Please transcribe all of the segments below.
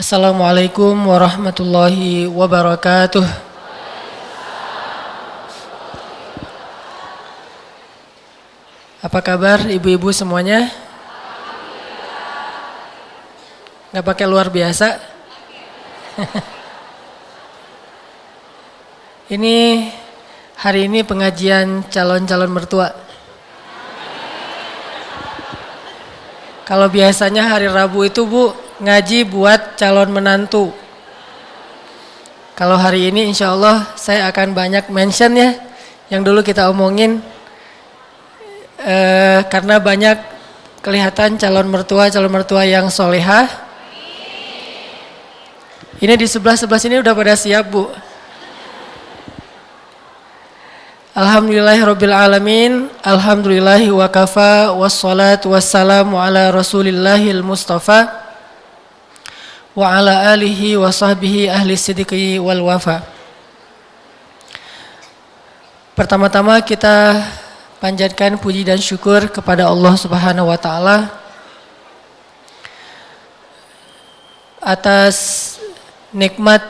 Assalamualaikum warahmatullahi wabarakatuh. Apa kabar ibu-ibu semuanya? Gak pakai luar biasa? Hari ini pengajian calon-calon mertua. Kalau biasanya hari Rabu itu Bu, ngaji buat calon menantu. Kalau hari ini insya Allah saya akan banyak mention ya, yang dulu kita omongin. Karena banyak kelihatan calon mertua yang solehah. Ini di sebelah sini udah pada siap Bu. Alhamdulillahirabbil alamin, alhamdulillahi wa kafa, wassalatu wassalamu ala rasulillahil mustafa wa ala alihi wa sahbihi ahli sidqi wal wafa. Pertama-tama kita panjatkan puji dan syukur kepada Allah Subhanahu wa taala atas nikmat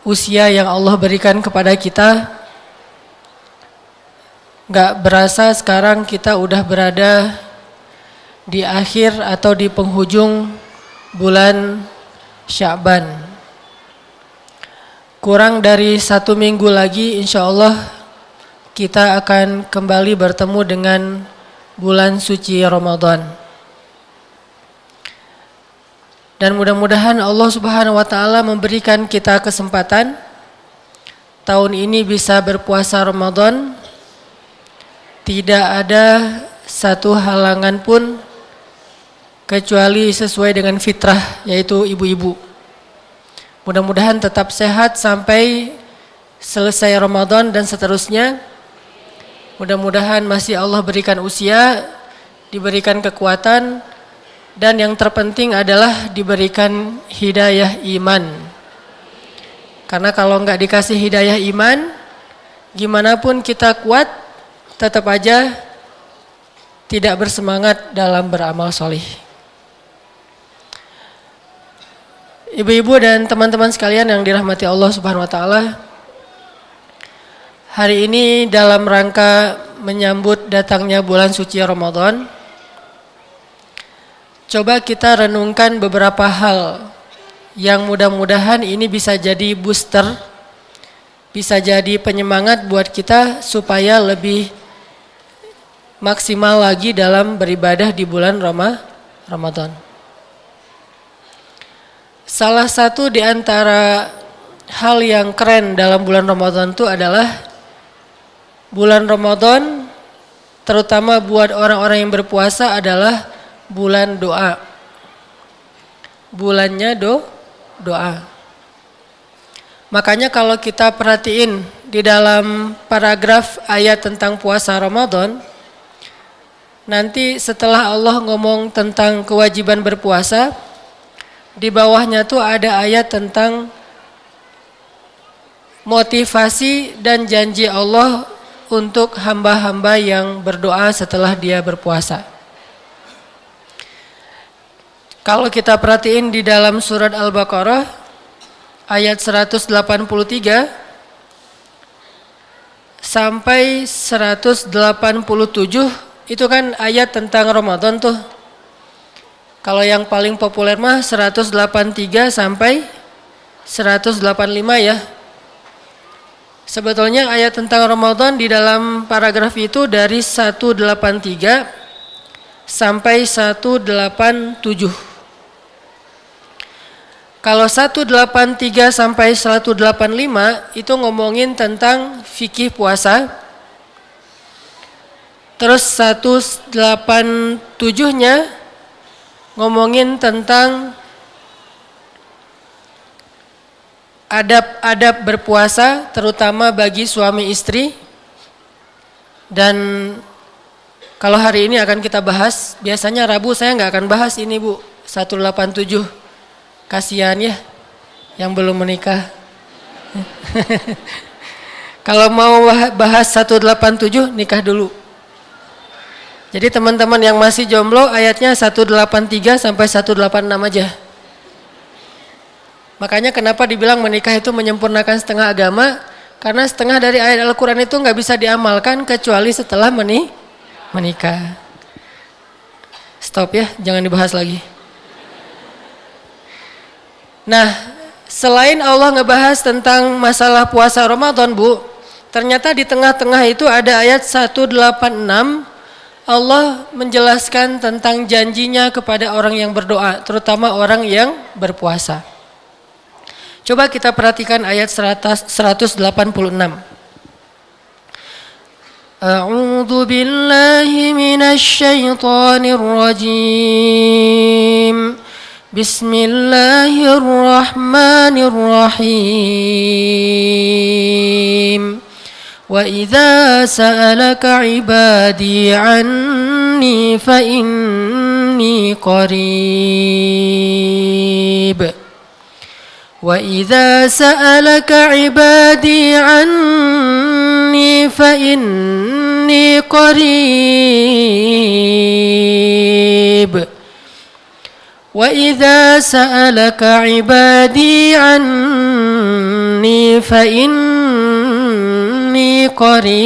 usia yang Allah berikan kepada kita. Gak berasa sekarang kita udah berada di akhir atau di penghujung bulan Sya'ban. Kurang dari 1 minggu lagi insya Allah kita akan kembali bertemu dengan bulan suci Ramadan. Dan mudah-mudahan Allah Subhanahu wa taala memberikan kita kesempatan tahun ini bisa berpuasa Ramadan. Tidak ada satu halangan pun kecuali sesuai dengan fitrah, yaitu ibu-ibu. Mudah-mudahan tetap sehat sampai selesai Ramadan dan seterusnya. Mudah-mudahan masih Allah berikan usia, diberikan kekuatan, dan yang terpenting adalah diberikan hidayah iman. Karena kalau enggak dikasih hidayah iman, gimana pun kita kuat, tetap aja tidak bersemangat dalam beramal solih. Ibu-ibu dan teman-teman sekalian yang dirahmati Allah Subhanahu wa taala, hari ini dalam rangka menyambut datangnya bulan suci Ramadan, coba kita renungkan beberapa hal yang mudah-mudahan ini bisa jadi booster, bisa jadi penyemangat buat kita supaya lebih maksimal lagi dalam beribadah di bulan Ramadan. Salah satu di antara hal yang keren dalam bulan Ramadan itu adalah bulan Ramadan, terutama buat orang-orang yang berpuasa, adalah bulan doa. Bulannya doa. Makanya kalau kita perhatiin di dalam paragraf ayat tentang puasa Ramadan, nanti setelah Allah ngomong tentang kewajiban berpuasa, di bawahnya tuh ada ayat tentang motivasi dan janji Allah untuk hamba-hamba yang berdoa setelah dia berpuasa. Kalau kita perhatiin di dalam surat Al-Baqarah ayat 183 sampai 187, itu kan ayat tentang Ramadan tuh. Kalau yang paling populer mah 183 sampai 185 ya. Sebetulnya ayat tentang Ramadan di dalam paragraf itu dari 183 sampai 187. Kalau 183 sampai 185 itu ngomongin tentang fikih puasa. Terus 187-nya ngomongin tentang adab-adab berpuasa terutama bagi suami istri. Dan kalau hari ini akan kita bahas, biasanya Rabu saya nggak akan bahas ini Bu, 187. Kasihan ya yang belum menikah. Kalau mau bahas 187 nikah dulu. Jadi teman-teman yang masih jomblo ayatnya 183 sampai 186 aja. Makanya kenapa dibilang menikah itu menyempurnakan setengah agama? Karena setengah dari ayat Al-Quran itu nggak bisa diamalkan kecuali setelah menikah. Stop ya, jangan dibahas lagi. Nah, selain Allah ngebahas tentang masalah puasa Ramadan, Bu, ternyata di tengah-tengah itu ada ayat 186. Allah menjelaskan tentang janjinya kepada orang yang berdoa, terutama orang yang berpuasa. Coba kita perhatikan ayat 186. A'udzu billahi minasy syaithanir rajim. Bismillahirrahmanirrahim. Wa idza sa'alaka 'ibadi 'anni fa inni qarib. Wa idza sa'alaka 'ibadi 'anni fa inni qarib. وَإِذَا سَأَلَكَ عِبَادِي عَنِّي فَإِنِّي قَرِيبٌ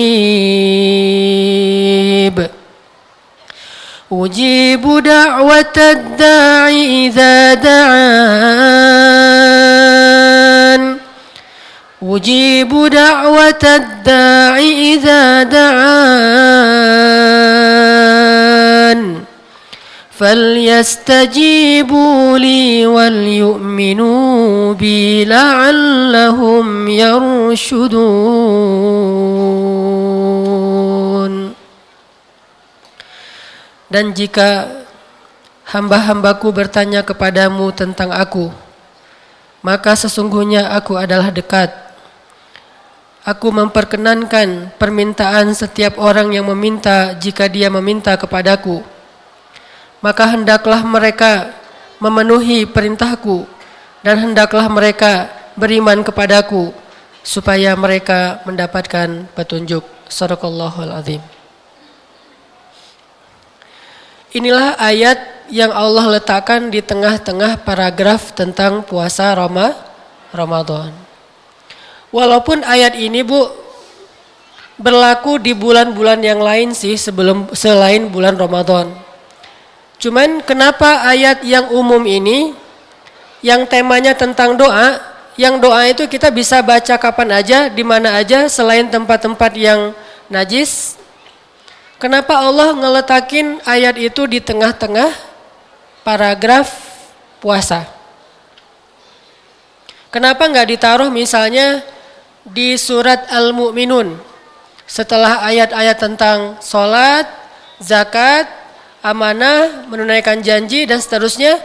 أُجِيبُ دَعْوَةَ الدَّاعِ إِذَا دَعَانِ أُجِيبُ دَعْوَةَ الدَّاعِ إِذَا دَعَانِ فَلْيَسْتَجِيبُوا لِي وَلْيُؤْمِنُوا بِي لَعَلَّهُمْ يَرْشُدُونَ. Dan jika hamba-hambaku bertanya kepadamu tentang aku, maka sesungguhnya aku adalah dekat. Aku memperkenankan permintaan setiap orang yang meminta jika dia meminta kepadaku. Maka hendaklah mereka memenuhi perintahku dan hendaklah mereka beriman kepadaku supaya mereka mendapatkan petunjuk. Shadaqallahul azim. Inilah ayat yang Allah letakkan di tengah-tengah paragraf tentang puasa Ramadan. Walaupun ayat ini, Bu, berlaku di bulan-bulan yang lain sih selain bulan Ramadan. Cuman kenapa ayat yang umum ini, yang temanya tentang doa, yang doa itu kita bisa baca kapan aja, di mana aja selain tempat-tempat yang najis. Kenapa Allah ngeletakin ayat itu di tengah-tengah paragraf puasa? Kenapa nggak ditaruh misalnya di surat Al-Mu'minun setelah ayat-ayat tentang sholat, zakat, amanah, menunaikan janji dan seterusnya.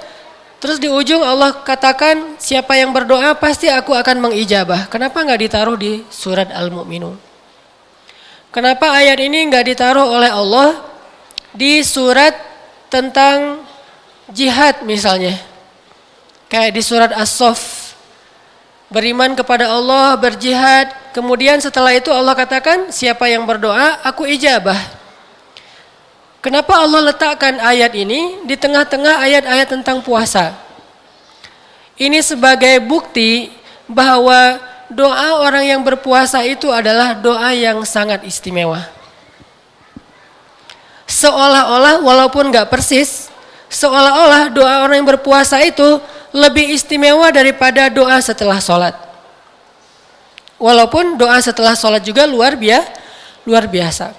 Terus di ujung Allah katakan siapa yang berdoa pasti aku akan mengijabah. Kenapa nggak ditaruh di surat Al-Mu'minun? Kenapa ayat ini nggak ditaruh oleh Allah di surat tentang jihad misalnya? Kayak di surat As-Saff, beriman kepada Allah, berjihad. Kemudian setelah itu Allah katakan siapa yang berdoa aku ijabah. Kenapa Allah letakkan ayat ini di tengah-tengah ayat-ayat tentang puasa? Ini sebagai bukti bahwa doa orang yang berpuasa itu adalah doa yang sangat istimewa. Seolah-olah, walaupun gak persis, seolah-olah doa orang yang berpuasa itu lebih istimewa daripada doa setelah sholat. Walaupun doa setelah sholat juga luar biasa.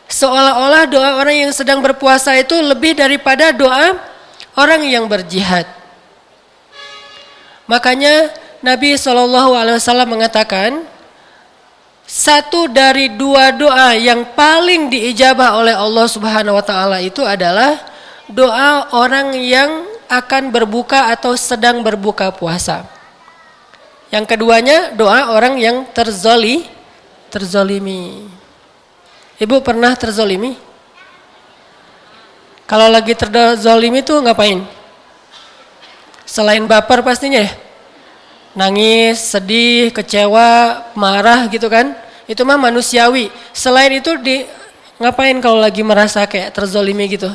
Seolah-olah doa orang yang sedang berpuasa itu lebih daripada doa orang yang berjihad. Makanya Nabi SAW mengatakan, satu dari dua doa yang paling diijabah oleh Allah Subhanahu wa taala itu adalah doa orang yang akan berbuka atau sedang berbuka puasa. Yang keduanya doa orang yang terzolimi. Ibu pernah terzolimi? Kalau lagi terzolimi tuh ngapain? Selain baper pastinya ya? Nangis, sedih, kecewa, marah gitu kan? Itu mah manusiawi. Selain itu ngapain kalau lagi merasa kayak terzolimi gitu?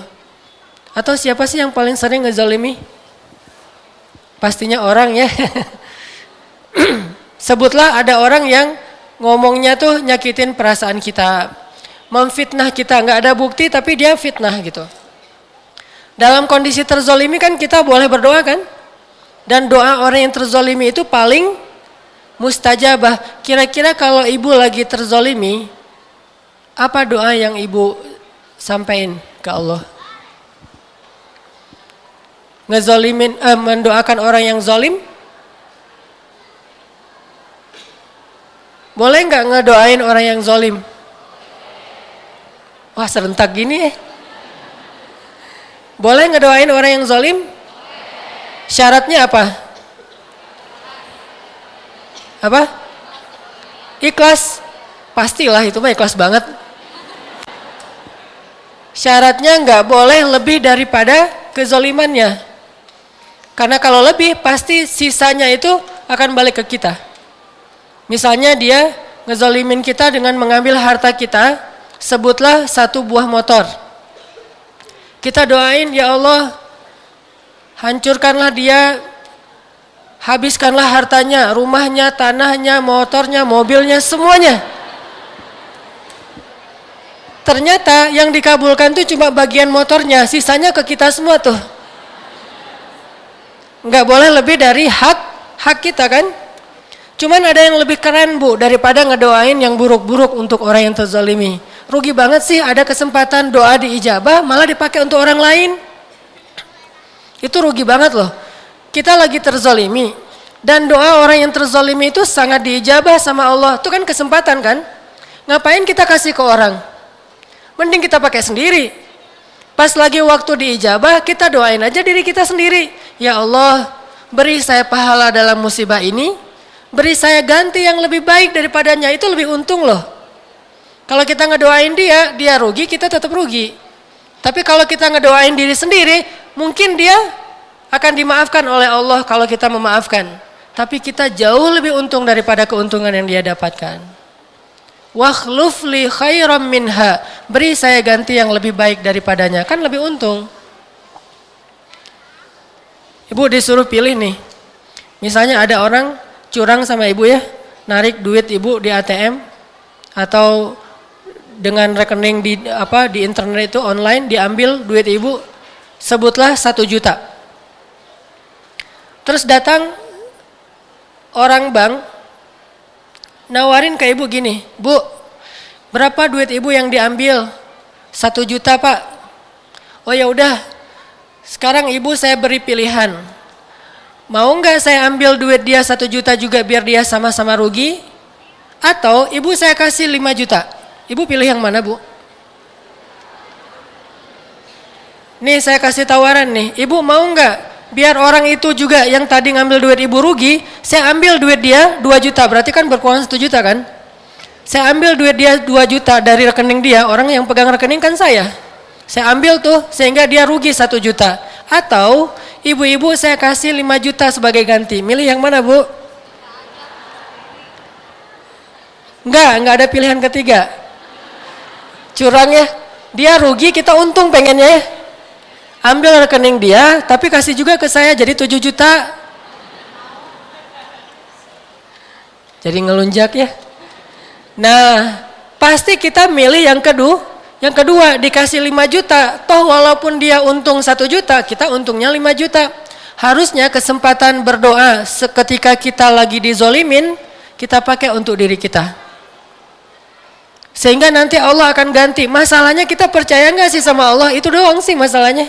Atau siapa sih yang paling sering ngezolimi? pastinya orang ya. Sebutlah ada orang yang ngomongnya tuh nyakitin perasaan kita, memfitnah kita, nggak ada bukti tapi dia fitnah gitu. Dalam kondisi terzolimi kan kita boleh berdoa kan? Dan doa orang yang terzolimi itu paling mustajabah. Kira-kira kalau ibu lagi terzolimi, apa doa yang ibu sampaikan ke Allah? Ngezolimin, mendoakan orang yang zolim? Boleh nggak ngedoain orang yang zolim? Wah serentak gini ya. Boleh ngedoain orang yang zolim? Syaratnya apa? Apa? Ikhlas. Pastilah itu mah ikhlas banget. Syaratnya nggak boleh lebih daripada kezolimannya. Karena kalau lebih pasti sisanya itu akan balik ke kita. Misalnya dia ngezolimin kita dengan mengambil harta kita, sebutlah 1 buah motor. Kita doain, ya Allah, hancurkanlah dia, habiskanlah hartanya, rumahnya, tanahnya, motornya, mobilnya, semuanya. Ternyata yang dikabulkan itu cuma bagian motornya, sisanya ke kita semua tuh. Nggak boleh lebih dari hak kita kan. Cuman ada yang lebih keren bu, daripada ngedoain yang buruk-buruk untuk orang yang terzalimi. Rugi banget sih ada kesempatan doa diijabah malah dipakai untuk orang lain. Itu rugi banget loh. Kita lagi terzalimi dan doa orang yang terzalimi itu sangat diijabah sama Allah. Itu kan kesempatan kan. Ngapain kita kasih ke orang? Mending kita pakai sendiri. Pas lagi waktu diijabah kita doain aja diri kita sendiri. Ya Allah, beri saya pahala dalam musibah ini. Beri saya ganti yang lebih baik daripadanya, itu lebih untung loh. Kalau kita ngedoain dia rugi, kita tetap rugi. Tapi kalau kita ngedoain diri sendiri, mungkin dia akan dimaafkan oleh Allah kalau kita memaafkan. Tapi kita jauh lebih untung daripada keuntungan yang dia dapatkan. Wakhluf li khairam minha, beri saya ganti yang lebih baik daripadanya, kan lebih untung. Ibu disuruh pilih nih, misalnya ada orang curang sama ibu ya, narik duit ibu di ATM atau dengan rekening di internet itu online diambil duit ibu, sebutlah 1 juta. Terus datang orang bank nawarin ke ibu gini, Bu, berapa duit ibu yang diambil? 1 juta pak. Oh ya udah, sekarang ibu saya beri pilihan. Mau nggak saya ambil duit dia 1 juta juga biar dia sama-sama rugi? Atau ibu saya kasih 5 juta? Ibu pilih yang mana bu? Nih saya kasih tawaran nih, ibu mau nggak biar orang itu juga yang tadi ngambil duit ibu rugi, saya ambil duit dia 2 juta, berarti kan berkurang 1 juta kan? Saya ambil duit dia 2 juta dari rekening dia, orang yang pegang rekening kan saya. Saya ambil tuh sehingga dia rugi 1 juta. Atau ibu-ibu saya kasih 5 juta sebagai ganti. Milih yang mana bu? Enggak ada pilihan ketiga. Curang ya. Dia rugi, kita untung pengennya ya. Ambil rekening dia, tapi kasih juga ke saya jadi 7 juta. Jadi ngelunjak ya. Nah, pasti kita milih yang kedua. Yang kedua dikasih 5 juta, toh walaupun dia untung 1 juta, kita untungnya 5 juta. Harusnya kesempatan berdoa seketika kita lagi dizolimin, kita pakai untuk diri kita. Sehingga nanti Allah akan ganti. Masalahnya kita percaya nggak sih sama Allah? Itu doang sih masalahnya.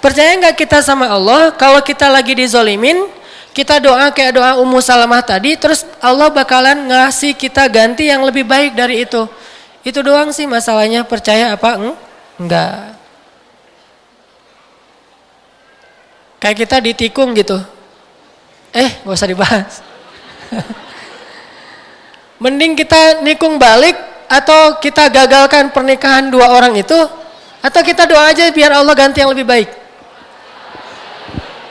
Percaya nggak kita sama Allah? Kalau kita lagi dizolimin, kita doa kayak doa Ummu Salamah tadi, terus Allah bakalan ngasih kita ganti yang lebih baik dari itu. Itu doang sih masalahnya, percaya apa? Enggak. Kayak kita ditikung gitu. Gak usah dibahas. Mending kita nikung balik atau kita gagalkan pernikahan 2 orang itu, atau kita doa aja biar Allah ganti yang lebih baik.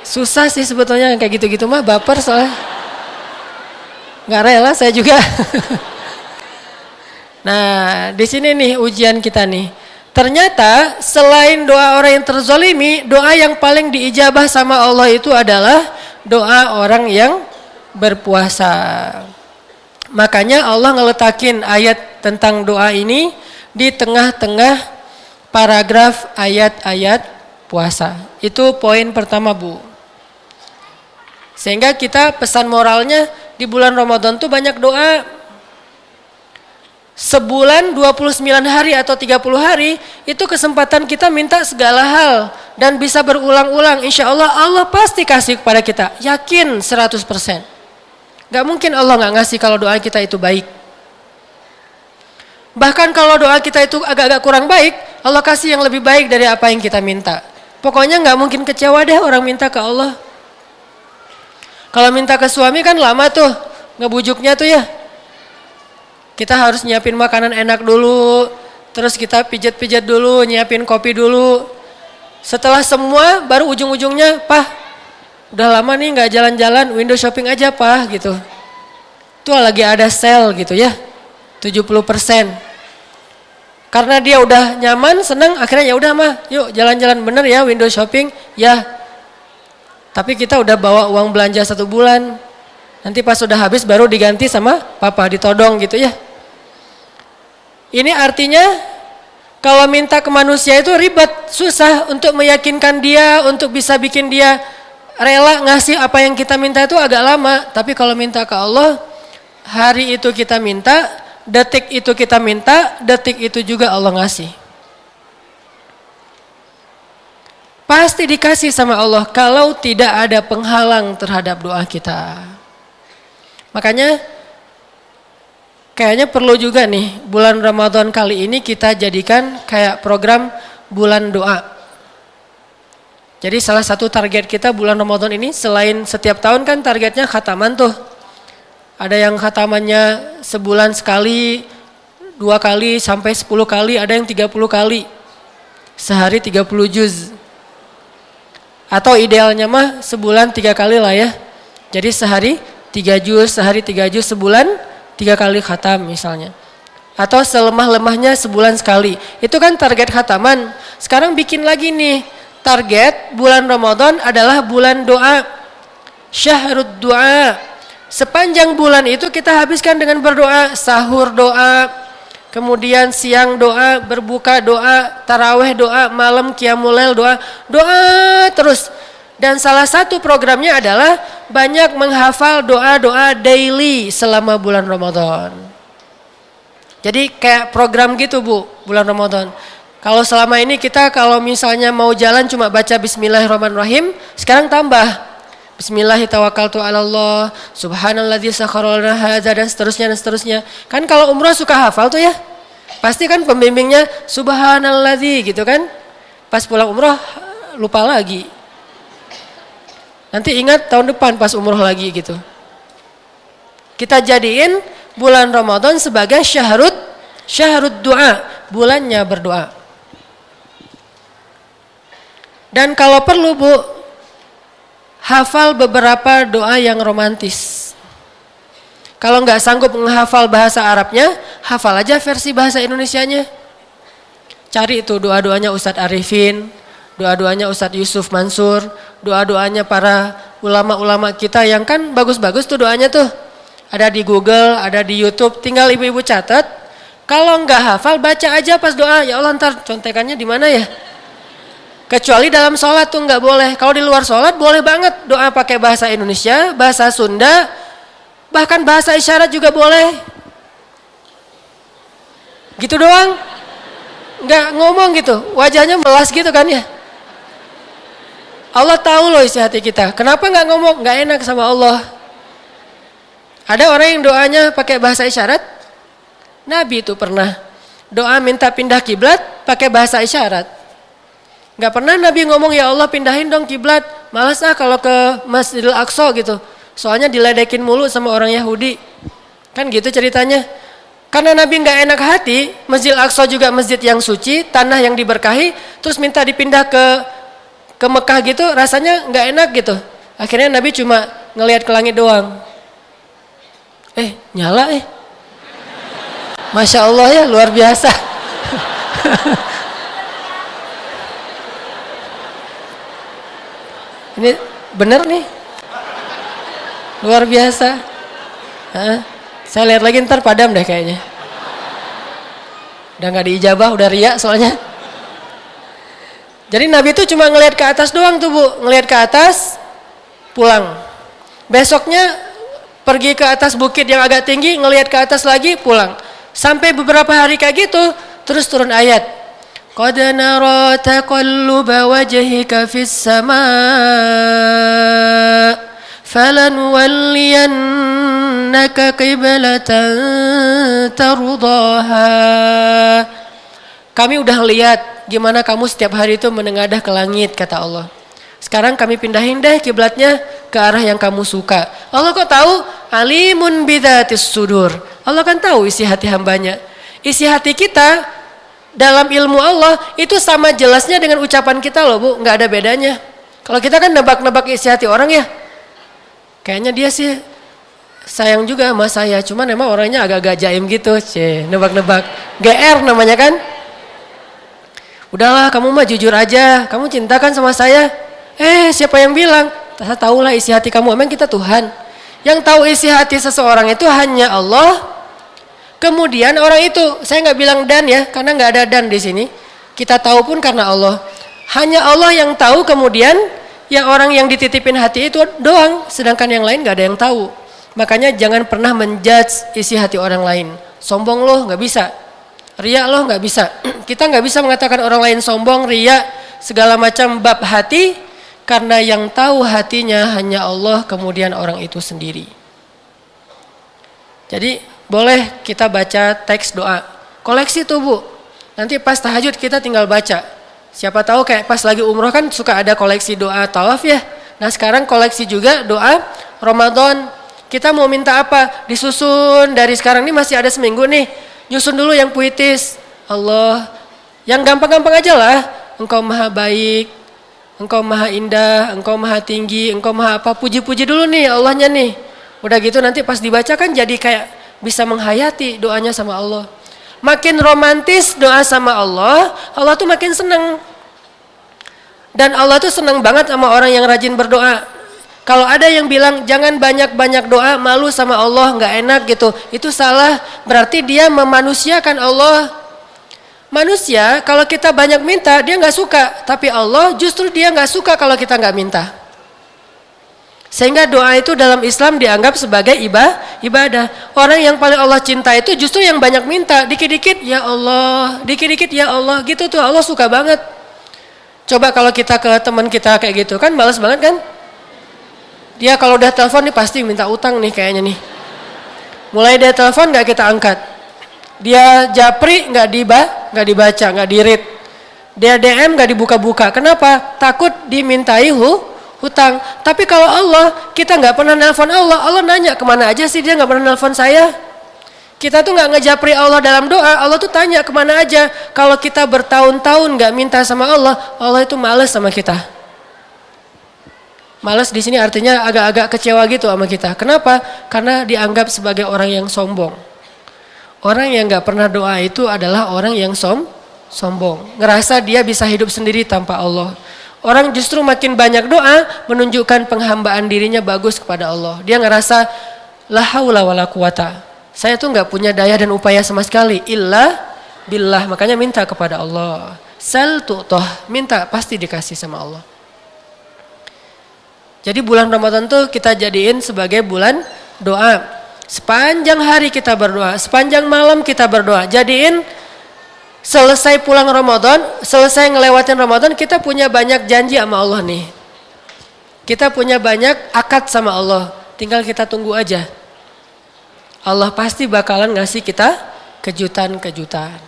Susah sih sebetulnya kayak gitu-gitu mah, baper soalnya. Nggak rela saya juga. Nah, di sini nih ujian kita nih. Ternyata selain doa orang yang terzolimi, doa yang paling diijabah sama Allah itu adalah doa orang yang berpuasa. Makanya Allah ngeletakin ayat tentang doa ini di tengah-tengah paragraf ayat-ayat puasa. Itu poin pertama, Bu. Sehingga kita pesan moralnya di bulan Ramadan tuh banyak doa. Sebulan 29 hari atau 30 hari itu kesempatan kita minta segala hal dan bisa berulang-ulang. Insya Allah Allah pasti kasih kepada kita, yakin 100%. Gak mungkin Allah gak ngasih kalau doa kita itu baik. Bahkan kalau doa kita itu agak-agak kurang baik, Allah kasih yang lebih baik dari apa yang kita minta. Pokoknya gak mungkin kecewa deh orang minta ke Allah. Kalau minta ke suami kan lama tuh ngebujuknya tuh ya. Kita harus nyiapin makanan enak dulu, terus kita pijat-pijat dulu, nyiapin kopi dulu. Setelah semua, baru ujung-ujungnya, Pah, udah lama nih nggak jalan-jalan, window shopping aja, Pah, gitu. Tuh lagi ada sale gitu ya, 70%. Karena dia udah nyaman, senang, akhirnya ya udah mah, yuk jalan-jalan bener ya, window shopping, ya. Tapi kita udah bawa uang belanja 1 bulan. Nanti pas sudah habis baru diganti sama papa, ditodong gitu ya. Ini artinya kalau minta ke manusia itu ribet, susah untuk meyakinkan dia, untuk bisa bikin dia rela ngasih apa yang kita minta itu agak lama. Tapi kalau minta ke Allah, hari itu kita minta, detik itu kita minta, detik itu juga Allah ngasih. Pasti dikasih sama Allah kalau tidak ada penghalang terhadap doa kita. Makanya kayaknya perlu juga nih bulan Ramadan kali ini kita jadikan kayak program bulan doa. Jadi salah satu target kita bulan Ramadan ini selain setiap tahun kan targetnya khataman tuh. Ada yang khatamannya sebulan sekali, 2 kali sampai 10 kali, ada yang 30 kali. Sehari 30 juz. Atau idealnya mah sebulan 3 kali lah ya. Jadi sehari 3 juz, sehari 3 juz, sebulan 3 kali khatam misalnya. Atau selemah-lemahnya sebulan sekali. Itu kan target khataman. Sekarang bikin lagi nih, target bulan Ramadan adalah bulan doa. Syahrud doa. Sepanjang bulan itu kita habiskan dengan berdoa, sahur doa, kemudian siang doa, berbuka doa, taraweh doa, malam qiyamul lail doa, doa terus. Dan salah satu programnya adalah banyak menghafal doa-doa daily selama bulan Ramadan. Jadi kayak program gitu Bu, bulan Ramadan. Kalau selama ini kita kalau misalnya mau jalan cuma baca Bismillahirrahmanirrahim, sekarang tambah. Bismillahirrahmanirrahim, subhanalladzi sakhkhara lana hadza dan seterusnya. Kan kalau umroh suka hafal tuh ya. Pasti kan pembimbingnya subhanalladzi gitu kan. Pas pulang umroh lupa lagi. Nanti ingat tahun depan pas umroh lagi gitu. Kita jadiin bulan Ramadan sebagai syahrud doa, bulannya berdoa. Dan kalau perlu Bu, hafal beberapa doa yang romantis. Kalau nggak sanggup menghafal bahasa Arabnya, hafal aja versi bahasa Indonesianya. Cari itu doa-doanya Ustadz Arifin, doa-doanya Ustadz Yusuf Mansur, doa-doanya para ulama-ulama kita yang kan bagus-bagus tuh doanya tuh. Ada di Google, ada di YouTube, tinggal ibu-ibu catat. Kalau nggak hafal, baca aja pas doa. Ya Allah ntar contekannya di mana ya? Kecuali dalam sholat tuh nggak boleh. Kalau di luar sholat boleh banget doa pakai bahasa Indonesia, bahasa Sunda, bahkan bahasa isyarat juga boleh. Gitu doang. Nggak ngomong gitu, wajahnya melas gitu kan ya. Allah tahu loh isi hati kita. Kenapa nggak ngomong? Nggak enak sama Allah. Ada orang yang doanya pakai bahasa isyarat. Nabi itu pernah doa minta pindah kiblat pakai bahasa isyarat. Nggak pernah Nabi ngomong ya Allah pindahin dong kiblat. Malas kalau ke Masjidil Aqsa gitu. Soalnya diledekin mulu sama orang Yahudi. Kan gitu ceritanya. Karena Nabi nggak enak hati, Masjidil Aqsa juga masjid yang suci, tanah yang diberkahi, terus minta dipindah ke Mekah gitu, rasanya nggak enak gitu. Akhirnya Nabi cuma ngelihat ke langit doang. Nyala Masya Allah ya, luar biasa. Ini bener nih. Luar biasa. Saya lihat lagi ntar padam deh kayaknya. Udah gak diijabah, udah riya soalnya. Jadi Nabi itu cuma ngelihat ke atas doang tuh Bu. Ngelihat ke atas, pulang. Besoknya pergi ke atas bukit yang agak tinggi, ngelihat ke atas lagi, pulang. Sampai beberapa hari kayak gitu, terus turun ayat. Qad nara taqalluba wajhika fis samaa falanwalliyannaka qiblatan tardaha. Kami udah lihat gimana kamu setiap hari itu menengadah ke langit, kata Allah. Sekarang kami pindahin deh kiblatnya ke arah yang kamu suka. Allah kok tahu? Alimun bidzatis sudur. Allah kan tahu isi hati hambanya. Isi hati kita dalam ilmu Allah itu sama jelasnya dengan ucapan kita loh Bu. Nggak ada bedanya. Kalau kita kan nebak-nebak isi hati orang ya. Kayaknya dia sih sayang juga sama saya. Cuman emang orangnya agak-agak jaim gitu. Nebak-nebak. GR namanya kan. Udahlah kamu mah jujur aja. Kamu cintakan sama saya. Siapa yang bilang? Saya tahulah isi hati kamu. Emang kita Tuhan. Yang tahu isi hati seseorang itu hanya Allah. Kemudian orang itu, saya nggak bilang dan ya, karena nggak ada dan di sini. Kita tahu pun karena Allah. Hanya Allah yang tahu. Kemudian yang orang yang dititipin hati itu doang. Sedangkan yang lain nggak ada yang tahu. Makanya jangan pernah menjudge isi hati orang lain. Sombong loh, nggak bisa. Riya loh, nggak bisa. Kita nggak bisa mengatakan orang lain sombong, riya, segala macam bab hati. Karena yang tahu hatinya hanya Allah, kemudian orang itu sendiri. Jadi boleh kita baca teks doa. Koleksi tuh Bu. Nanti pas tahajud kita tinggal baca. Siapa tahu kayak pas lagi umroh kan suka ada koleksi doa tawaf ya. Nah sekarang koleksi juga doa Ramadan. Kita mau minta apa? Disusun dari sekarang ini masih ada seminggu nih. Nyusun dulu yang puitis. Allah. Yang gampang-gampang aja lah. Engkau maha baik. Engkau maha indah, engkau maha tinggi, engkau maha apa, puji-puji dulu nih Allahnya nih. Udah gitu nanti pas dibaca kan jadi kayak bisa menghayati doanya sama Allah. Makin romantis doa sama Allah, Allah tuh makin senang. Dan Allah tuh senang banget sama orang yang rajin berdoa. Kalau ada yang bilang jangan banyak-banyak doa, malu sama Allah, nggak enak gitu. Itu salah, berarti dia memanusiakan Allah. Manusia kalau kita banyak minta dia nggak suka, tapi Allah justru dia nggak suka kalau kita nggak minta. Sehingga doa itu dalam Islam dianggap sebagai ibadah. Orang yang paling Allah cinta itu justru yang banyak minta, dikit-dikit ya Allah, dikit-dikit ya Allah, gitu tuh Allah suka banget. Coba kalau kita ke teman kita kayak gitu kan malas banget kan? Dia kalau udah telepon nih pasti minta utang nih kayaknya nih. Mulai dia telepon nggak kita angkat. Dia japri nggak dibaca, nggak di-read. Dia DM nggak dibuka-buka. Kenapa? Takut dimintai hutang. Tapi kalau Allah, kita nggak pernah nelpon Allah. Allah nanya kemana aja sih dia nggak pernah nelpon saya. Kita tuh nggak ngejapri Allah dalam doa. Allah tuh tanya kemana aja. Kalau kita bertahun-tahun nggak minta sama Allah, Allah itu males sama kita. Males di sini artinya agak-agak kecewa gitu sama kita. Kenapa? Karena dianggap sebagai orang yang sombong. Orang yang gak pernah doa itu adalah orang yang sombong. Ngerasa dia bisa hidup sendiri tanpa Allah. Orang justru makin banyak doa menunjukkan penghambaan dirinya bagus kepada Allah. Dia ngerasa la haula wala quwata. Saya tuh gak punya daya dan upaya sama sekali. Illa billah. Makanya minta kepada Allah. Sal tu'toh. Minta pasti dikasih sama Allah. Jadi bulan Ramadan tuh kita jadiin sebagai bulan doa. Sepanjang hari kita berdoa, sepanjang malam kita berdoa. Jadiin selesai pulang Ramadan, selesai ngelewatin Ramadan, kita punya banyak janji sama Allah nih. Kita punya banyak akad sama Allah. Tinggal kita tunggu aja. Allah pasti bakalan ngasih kita kejutan-kejutan.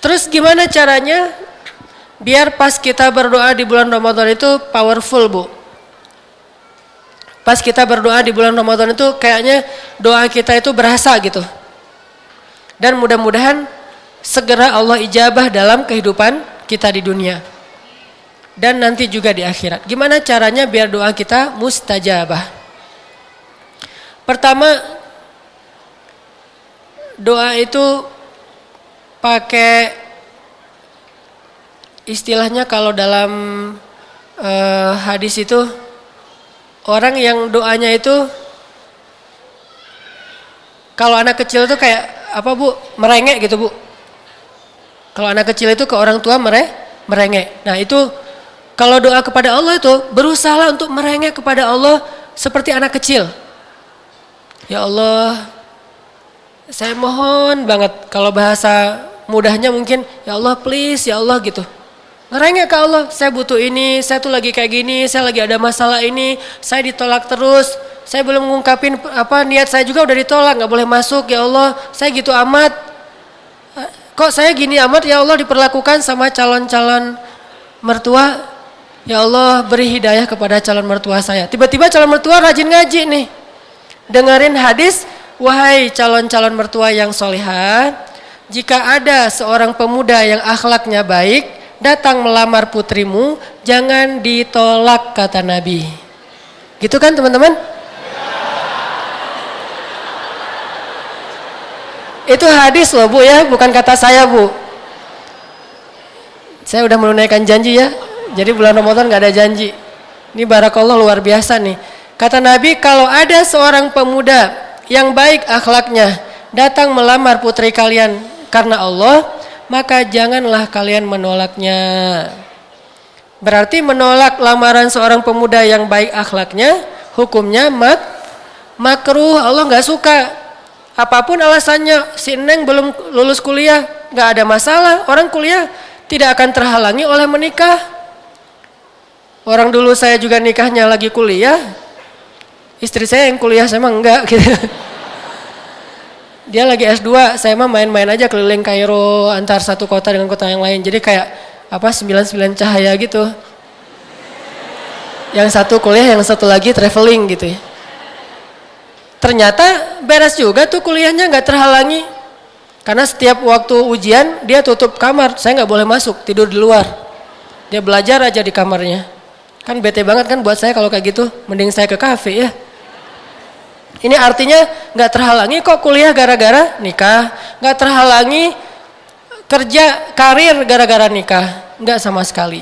Terus gimana caranya biar pas kita berdoa di bulan Ramadan itu powerful Bu? Pas kita berdoa di bulan Ramadan itu kayaknya doa kita itu berasa gitu. Dan mudah-mudahan segera Allah ijabah dalam kehidupan kita di dunia. Dan nanti juga di akhirat. Gimana caranya biar doa kita mustajabah? Pertama, doa itu pakai istilahnya kalau dalam hadis itu orang yang doanya itu kalau anak kecil itu kayak apa Bu? Merengek gitu Bu. Kalau anak kecil itu ke orang tua merengek. Nah itu kalau doa kepada Allah itu berusaha untuk merengek kepada Allah seperti anak kecil. Ya Allah, saya mohon banget, kalau bahasa mudahnya mungkin ya Allah please ya Allah gitu. Ngerengek ke Allah, saya butuh ini, saya tuh lagi kayak gini, saya lagi ada masalah ini, saya ditolak terus, saya belum ngungkapin apa niat saya juga udah ditolak, nggak boleh masuk ya Allah, saya gitu amat. Kok saya gini amat ya Allah diperlakukan sama calon-calon mertua. Ya Allah beri hidayah kepada calon mertua saya. Tiba-tiba calon mertua rajin ngaji nih. Dengerin hadis, wahai calon-calon mertua yang solihah, jika ada seorang pemuda yang akhlaknya baik, datang melamar putrimu, jangan ditolak kata Nabi. Gitu kan teman-teman? Itu hadis loh Bu ya, bukan kata saya Bu. Saya udah menunaikan janji ya. Jadi bulan Ramadan gak ada janji. Ini barakallah luar biasa nih. Kata Nabi, kalau ada seorang pemuda yang baik akhlaknya datang melamar putri kalian karena Allah, maka janganlah kalian menolaknya. Berarti menolak lamaran seorang pemuda yang baik akhlaknya, hukumnya makruh. Allah gak suka. Apapun alasannya, si Neng belum lulus kuliah, gak ada masalah. Orang kuliah tidak akan terhalangi oleh menikah. Orang dulu saya juga nikahnya lagi kuliah, istri saya yang kuliah, saya mah enggak gitu. Dia lagi S2, saya mah main-main aja keliling Kairo antar satu kota dengan kota yang lain. Jadi kayak apa 99 cahaya gitu. Yang satu kuliah, yang satu lagi traveling gitu ya. Ternyata beres juga tuh kuliahnya, nggak terhalangi. Karena setiap waktu ujian dia tutup kamar, saya nggak boleh masuk, tidur di luar. Dia belajar aja di kamarnya. Kan bete banget kan buat saya kalau kayak gitu, mending saya ke kafe ya. Ini artinya nggak terhalangi kok kuliah gara-gara nikah, nggak terhalangi kerja karir gara-gara nikah, nggak sama sekali.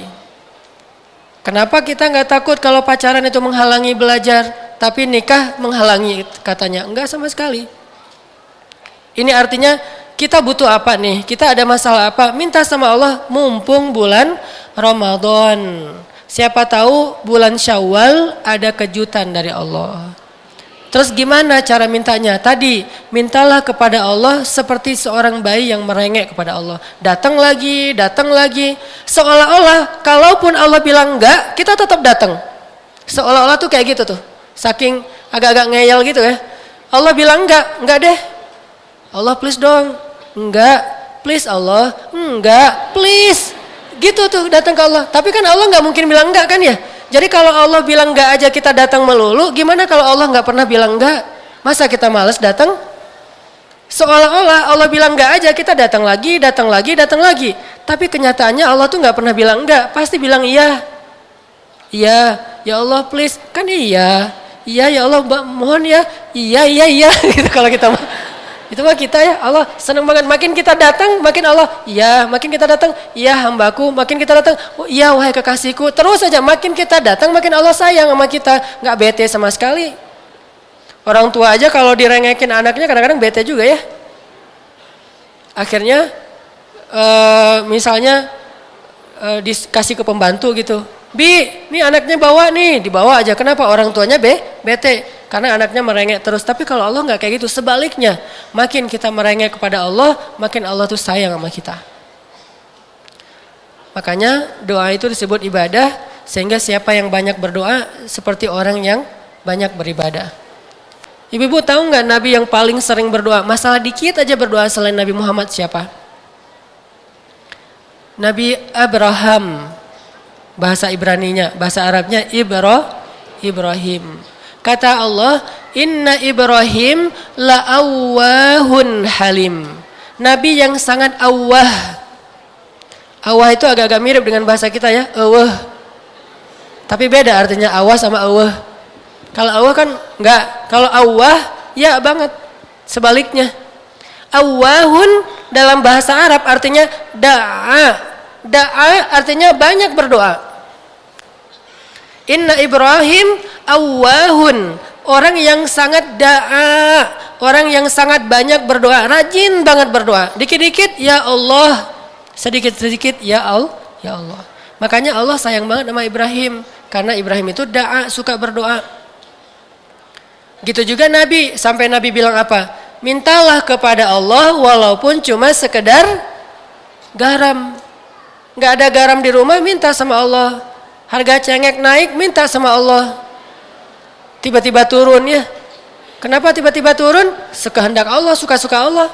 Kenapa kita nggak takut kalau pacaran itu menghalangi belajar, tapi nikah menghalangi katanya? Enggak sama sekali. Ini artinya kita butuh apa nih? Kita ada masalah apa? Minta sama Allah mumpung bulan Ramadan. Siapa tahu bulan Syawal ada kejutan dari Allah. Terus gimana cara mintanya? Tadi mintalah kepada Allah seperti seorang bayi yang merengek kepada Allah. Datang lagi, seolah-olah kalaupun Allah bilang enggak, kita tetap datang. Seolah-olah tuh kayak gitu tuh. Saking agak-agak ngeyel gitu ya. Allah bilang enggak deh. Allah please dong. Enggak, please Allah. Enggak, please. Gitu tuh datang ke Allah. Tapi kan Allah enggak mungkin bilang enggak kan ya? Jadi kalau Allah bilang enggak aja kita datang melulu, gimana kalau Allah enggak pernah bilang enggak? Masa kita malas datang? Seolah-olah Allah bilang enggak aja kita datang lagi. Tapi kenyataannya Allah tuh enggak pernah bilang enggak, pasti bilang iya. Iya, ya Allah please, kan iya. Iya ya Allah mohon ya. Iya gitu kalau kita itu mah kita ya Allah senang banget, makin kita datang makin Allah iya, makin kita datang iya hambaku, makin kita datang oh iya wahai kekasihku, terus saja makin kita datang makin Allah sayang sama kita, nggak bete sama sekali. Orang tua aja kalau direngekin anaknya kadang-kadang bete juga ya. Akhirnya misalnya dikasih ke pembantu gitu, Bi, nih anaknya bawa nih, dibawa aja. Kenapa? Orang tuanya bete. Karena anaknya merengek terus. Tapi kalau Allah nggak kayak gitu, sebaliknya. Makin kita merengek kepada Allah, makin Allah tuh sayang sama kita. Makanya doa itu disebut ibadah, sehingga siapa yang banyak berdoa seperti orang yang banyak beribadah. Ibu-ibu tahu nggak Nabi yang paling sering berdoa? Masalah dikit aja berdoa selain Nabi Muhammad siapa? Nabi Abraham. Bahasa Ibraninya, bahasa Arabnya Ibrahim. Kata Allah, Inna Ibrahim la'awwahun halim. Nabi yang sangat awwah. Awwah itu agak-agak mirip dengan bahasa kita ya, awwah. Tapi beda artinya awwah sama awwah. Kalau awwah kan enggak, kalau awwah ya banget. Sebaliknya. Awwahun dalam bahasa Arab artinya da'a. Da'a artinya banyak berdoa. Inna Ibrahim awwahun, orang yang sangat da'a, orang yang sangat banyak berdoa, rajin banget berdoa. Dikit-dikit ya Allah, sedikit-sedikit ya Allah, ya Allah. Makanya Allah sayang banget sama Ibrahim, karena Ibrahim itu da'a, suka berdoa. Gitu juga Nabi, sampai Nabi bilang apa? Mintalah kepada Allah walaupun cuma sekedar garam. Gak ada garam di rumah, minta sama Allah. Harga cengkeh naik, minta sama Allah. Tiba-tiba turun ya. Kenapa tiba-tiba turun? Sekehendak Allah, suka-suka Allah.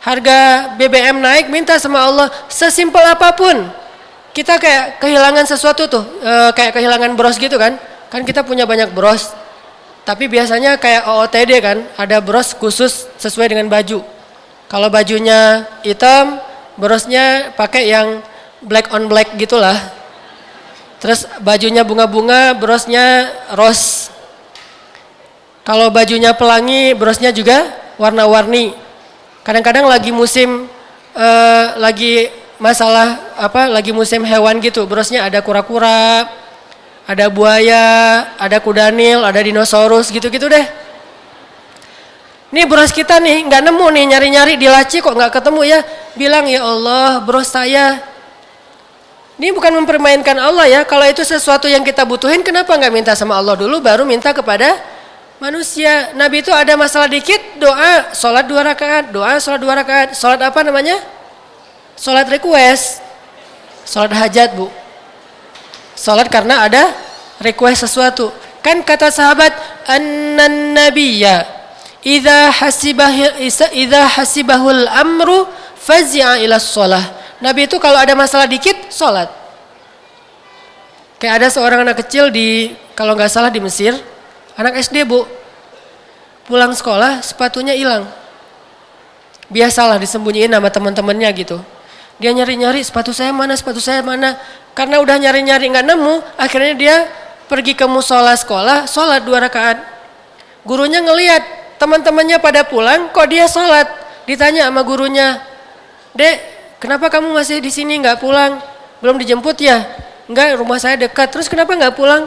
Harga BBM naik, minta sama Allah. Sesimpel apapun. Kita kayak kehilangan sesuatu tuh, kayak kehilangan bros gitu kan. Kan kita punya banyak bros. Tapi biasanya kayak OOTD kan, ada bros khusus sesuai dengan baju. Kalau bajunya hitam, brosnya pakai yang black on black gitulah. Terus bajunya bunga-bunga, brosnya rose. Kalau bajunya pelangi, brosnya juga warna-warni. Kadang-kadang lagi musim, lagi masalah apa? Lagi musim hewan gitu, brosnya ada kura-kura, ada buaya, ada kudanil, ada dinosaurus, gitu-gitu deh. Nih bros kita nih, nggak nemu nih, nyari-nyari di laci kok nggak ketemu ya. Bilang ya Allah, bros saya. Ini bukan mempermainkan Allah ya. Kalau itu sesuatu yang kita butuhin, kenapa nggak minta sama Allah dulu, baru minta kepada manusia. Nabi itu ada masalah dikit, doa, sholat 2 rakaat, doa, sholat 2 rakaat. Sholat apa namanya? Sholat request. Sholat hajat bu. Sholat karena ada request sesuatu. Kan kata sahabat, annan nabiyya idza hasibahul amru fazi'a ila sholah. Nabi itu kalau ada masalah dikit, sholat. Kayak ada seorang anak kecil di, kalau nggak salah di Mesir, anak SD bu, pulang sekolah sepatunya hilang. Biasalah disembunyiin sama teman-temannya gitu. Dia nyari-nyari sepatu saya mana, Karena udah nyari-nyari nggak nemu, akhirnya dia pergi ke musola sekolah, sholat 2 rakaat. Gurunya ngelihat teman-temannya pada pulang, kok dia sholat. Ditanya sama gurunya, Dek, kenapa kamu masih di sini nggak pulang? Belum dijemput ya? Enggak, rumah saya dekat. Terus kenapa nggak pulang?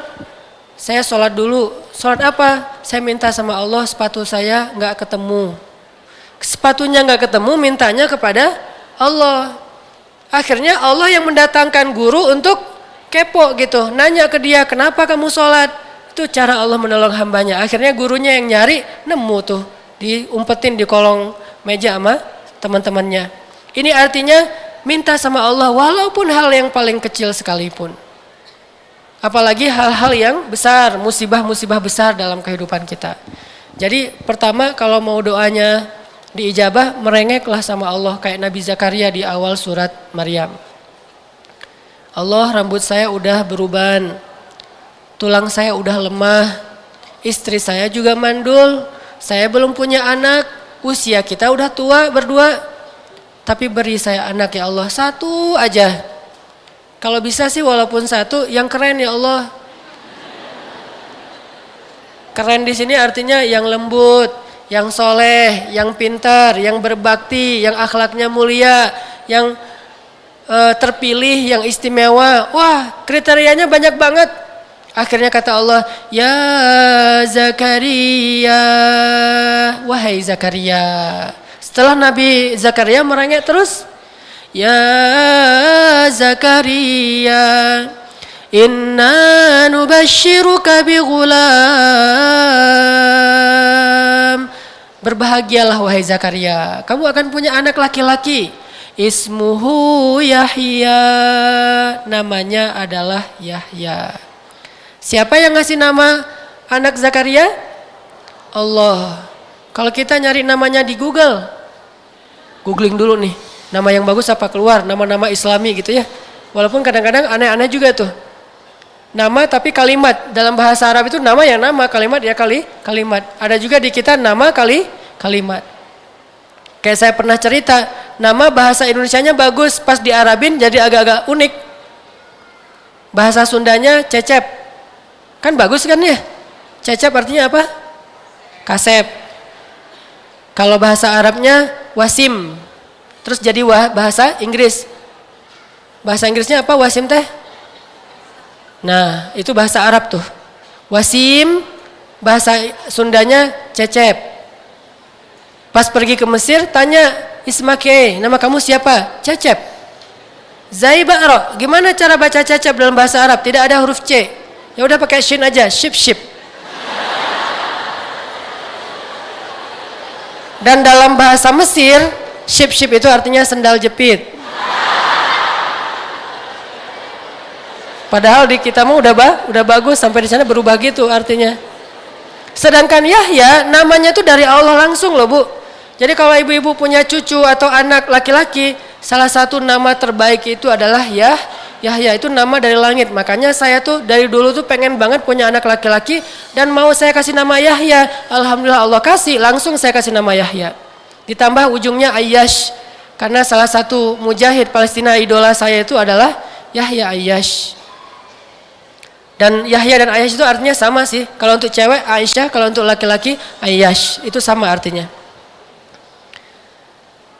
Saya sholat dulu. Sholat apa? Saya minta sama Allah sepatu saya nggak ketemu. Sepatunya nggak ketemu, mintanya kepada Allah. Akhirnya Allah yang mendatangkan guru untuk kepo gitu. Nanya ke dia, kenapa kamu sholat? Itu cara Allah menolong hambanya. Akhirnya gurunya yang nyari, nemu tuh. Diumpetin di kolong meja sama teman-temannya. Ini artinya minta sama Allah walaupun hal yang paling kecil sekalipun. Apalagi hal-hal yang besar, musibah-musibah besar dalam kehidupan kita. Jadi pertama kalau mau doanya diijabah, merengeklah sama Allah kayak Nabi Zakaria di awal surat Maryam. Allah, rambut saya udah beruban, tulang saya udah lemah, istri saya juga mandul, saya belum punya anak, usia kita udah tua berdua. Tapi beri saya anak ya Allah, 1 aja. Kalau bisa sih walaupun 1, yang keren ya Allah. Keren di sini artinya yang lembut, yang soleh, yang pintar, yang berbakti, yang akhlaknya mulia, yang terpilih, yang istimewa. Wah, kriterianya banyak banget. Akhirnya kata Allah, ya Zakaria, wahai Zakaria. Setelah Nabi Zakaria merengek terus, ya Zakaria, inna nubashiruka bighulam. Berbahagialah wahai Zakaria, kamu akan punya anak laki-laki. Ismuhu Yahya, namanya adalah Yahya. Siapa yang ngasih nama anak Zakaria? Allah. Kalau kita nyari namanya di Google, googling dulu nih, nama yang bagus apa keluar, nama-nama Islami gitu ya. Walaupun kadang-kadang aneh-aneh juga tuh. Nama tapi kalimat, dalam bahasa Arab itu nama ya nama, kalimat ya kalimat. Ada juga di kita nama kalimat. Kayak saya pernah cerita, nama bahasa Indonesianya bagus, pas di Arabin jadi agak-agak unik. Bahasa Sundanya Cecep, kan bagus kan ya? Cecep artinya apa? Kasep. Kalau bahasa Arabnya Wasim, terus jadi bahasa Inggris Bahasa Inggrisnya apa Wasim teh? Nah, itu bahasa Arab tuh. Wasim, bahasa Sundanya Cecep. Pas pergi ke Mesir, tanya Ismake, nama kamu siapa? Cecep. Zaibaro, gimana cara baca Cecep dalam bahasa Arab? Tidak ada huruf C. Ya udah pakai shin aja, ship. Dan dalam bahasa Mesir, ship itu artinya sendal jepit. Padahal di kita mah udah bagus, sampai di sana berubah gitu artinya. Sedangkan Yahya namanya tuh dari Allah langsung loh, Bu. Jadi kalau ibu-ibu punya cucu atau anak laki-laki, salah satu nama terbaik itu adalah Yahya, itu nama dari langit. Makanya saya tuh dari dulu tuh pengen banget punya anak laki-laki dan mau saya kasih nama Yahya. Alhamdulillah Allah kasih, langsung saya kasih nama Yahya. Ditambah ujungnya Ayyash, karena salah satu mujahid Palestina idola saya itu adalah Yahya Ayyash. Dan Yahya dan Ayyash itu artinya sama sih. Kalau untuk cewek Aisyah, kalau untuk laki-laki Ayyash, itu sama artinya.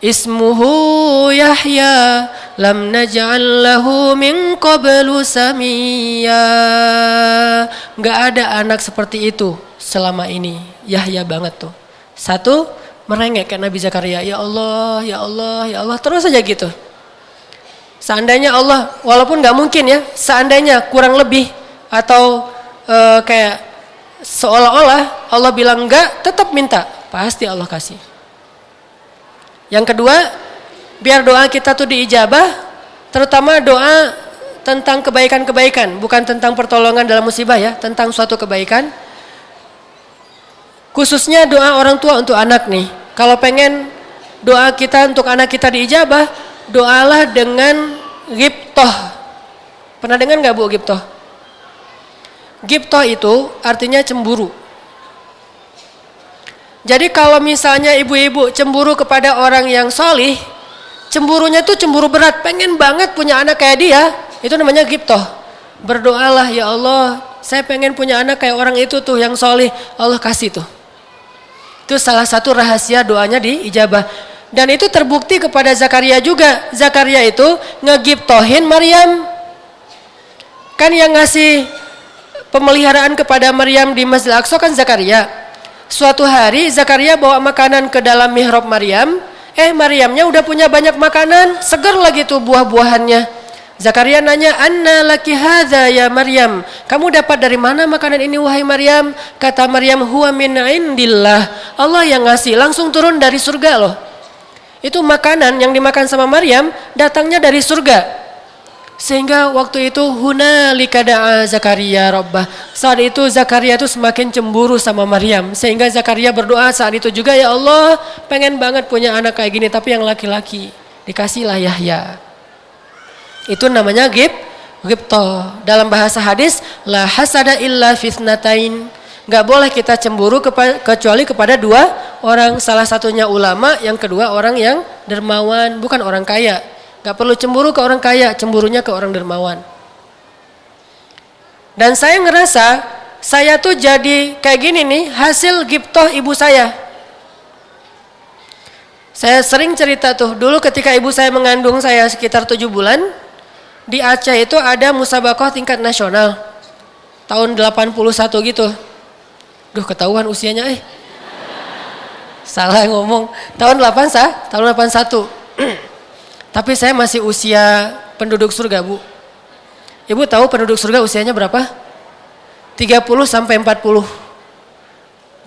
Ismuhu Yahya lam naj'al lahu min qablu samiyya. Enggak ada anak seperti itu selama ini. Yahya banget tuh. Satu, merengek kayak Nabi Zakaria, ya Allah, ya Allah, ya Allah, terus saja gitu. Seandainya Allah, walaupun nggak mungkin ya, seandainya kurang lebih atau kayak seolah-olah Allah bilang enggak, tetap minta, pasti Allah kasih. Yang kedua, biar doa kita tuh diijabah, terutama doa tentang kebaikan-kebaikan, bukan tentang pertolongan dalam musibah ya, tentang suatu kebaikan. Khususnya doa orang tua untuk anak nih. Kalau pengen doa kita untuk anak kita diijabah, doalah dengan ghibtoh. Pernah dengar nggak Bu ghibtoh? Ghibtoh itu artinya cemburu. Jadi kalau misalnya ibu-ibu cemburu kepada orang yang solih, cemburunya tuh cemburu berat, pengen banget punya anak kayak dia, itu namanya ghibtoh. Berdoalah, ya Allah, saya pengen punya anak kayak orang itu tuh yang solih, Allah kasih tuh. Itu salah satu rahasia doanya diijabah. Dan itu terbukti kepada Zakaria juga. Zakaria itu ngeghibtohin Maryam. Kan yang ngasih pemeliharaan kepada Maryam di Masjid Al-Aqsa kan Zakaria. Suatu hari Zakaria bawa makanan ke dalam mihrab Maryam. Maryamnya udah punya banyak makanan, segar lagi tuh buah-buahannya. Zakaria nanya, "Anna laki hadza ya Maryam?" Kamu dapat dari mana makanan ini wahai Maryam? Kata Maryam, "Huwa min indillah." Allah yang ngasih, langsung turun dari surga loh. Itu makanan yang dimakan sama Maryam datangnya dari surga. Sehingga waktu itu hunalika da'a Zakaria rabbah. Saat itu Zakaria itu semakin cemburu sama Maryam. Sehingga Zakaria berdoa saat itu juga, ya Allah, pengen banget punya anak kayak gini tapi yang laki-laki. Dikasihlah Yahya. Itu namanya ghibtoh. Dalam bahasa hadis, la hasada illa fitnatain. Gak boleh kita cemburu kecuali kepada dua orang. Salah satunya ulama, yang kedua orang yang dermawan, bukan orang kaya. Gak perlu cemburu ke orang kaya, cemburunya ke orang dermawan. Dan saya ngerasa, saya tuh jadi kayak gini nih, hasil ghibtoh ibu saya. Saya sering cerita tuh, dulu ketika ibu saya mengandung saya sekitar 7 bulan, di Aceh itu ada musabaqah tingkat nasional. Tahun 81 gitu. Duh, ketahuan usianya Salah ngomong. Tahun 81. Tapi saya masih usia penduduk surga, Bu. Ibu tahu penduduk surga usianya berapa? 30 sampai 40.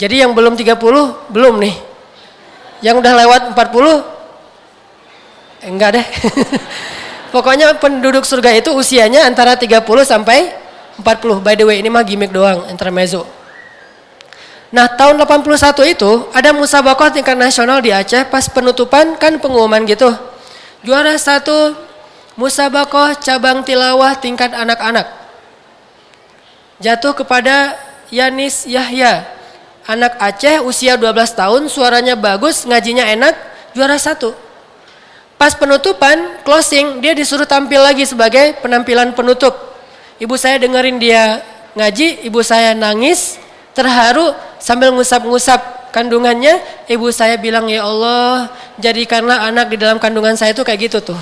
Jadi yang belum 30 belum nih. Yang udah lewat 40 enggak deh. Pokoknya penduduk surga itu usianya antara 30 sampai 40. By the way, ini mah gimmick doang, intermezzo. Nah, tahun 81 itu ada musabaqah tingkat nasional di Aceh. Pas penutupan kan pengumuman gitu. Juara 1 musabaqah cabang tilawah tingkat anak-anak. Jatuh kepada Yanis Yahya. Anak Aceh usia 12 tahun, suaranya bagus, ngajinya enak, juara 1. Pas penutupan, closing, dia disuruh tampil lagi sebagai penampilan penutup. Ibu saya dengerin dia ngaji, ibu saya nangis, terharu sambil ngusap-ngusap kandungannya. Ibu saya bilang, ya Allah, jadikanlah anak di dalam kandungan saya itu kayak gitu tuh.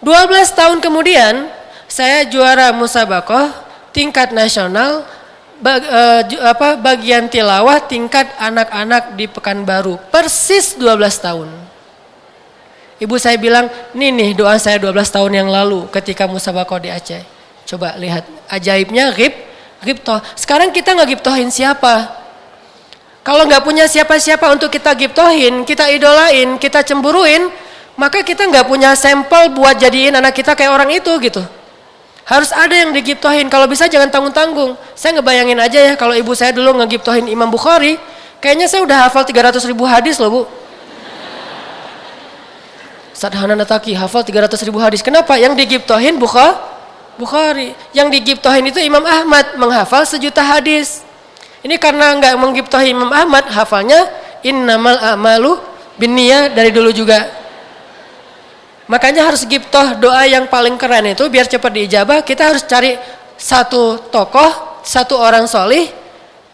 12 tahun kemudian saya juara musabaqah tingkat nasional bagian tilawah tingkat anak-anak di Pekanbaru. Persis 12 tahun. Ibu saya bilang, nih doa saya 12 tahun yang lalu ketika musabaqah di Aceh. Coba lihat ajaibnya ghibtoh. Sekarang kita nggak ghibtohin siapa? Kalau nggak punya siapa-siapa untuk kita ghibtohin, kita idolain, kita cemburuin, maka kita nggak punya sampel buat jadiin anak kita kayak orang itu gitu. Harus ada yang digiptohin. Kalau bisa jangan tanggung-tanggung. Saya ngebayangin aja ya kalau ibu saya dulu ngegiptohin Imam Bukhari, kayaknya saya udah hafal 300.000 hadis loh Bu. Ustaz Hanan Ataki hafal 300.000 hadis. Kenapa? Yang digiptohin Bukhari. Yang digiptohin itu Imam Ahmad menghafal 1.000.000 hadis. Ini karena nggak menggiptohin Imam Ahmad, hafalnya innamal a'malu binniyah dari dulu juga. Makanya harus giptoh doa yang paling keren itu biar cepat diijabah. Kita harus cari satu tokoh, satu orang solih,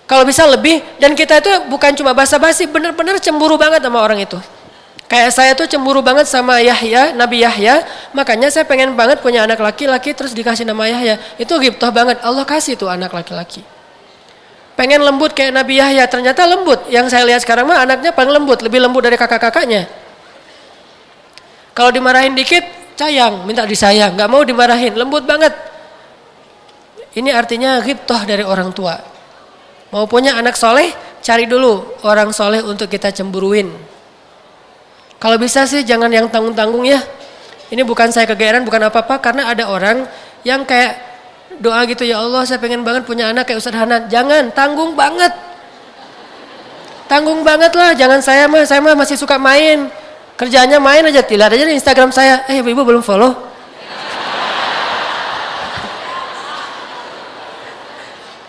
kalau bisa lebih. Dan kita itu bukan cuma basa-basi, benar-benar cemburu banget sama orang itu. Kayak saya tuh cemburu banget sama Yahya, Nabi Yahya. Makanya saya pengen banget punya anak laki-laki terus dikasih nama Yahya. Itu giptoh banget, Allah kasih tuh anak laki-laki. Pengen lembut kayak Nabi Yahya, ternyata lembut. Yang saya lihat sekarang mah anaknya paling lembut, lebih lembut dari kakak-kakaknya. Kalau dimarahin dikit, sayang, minta disayang, nggak mau dimarahin, lembut banget. Ini artinya ghibtoh dari orang tua. Mau punya anak soleh, cari dulu orang soleh untuk kita cemburuin. Kalau bisa sih jangan yang tanggung-tanggung ya. Ini bukan saya kegeeran, bukan apa-apa, karena ada orang yang kayak doa gitu, ya Allah saya pengen banget punya anak kayak Ustaz Hanan. Jangan, tanggung banget. Tanggung banget lah, jangan saya mah masih suka main. Kerjaannya main aja, lihat aja di Instagram saya. Ibu belum follow.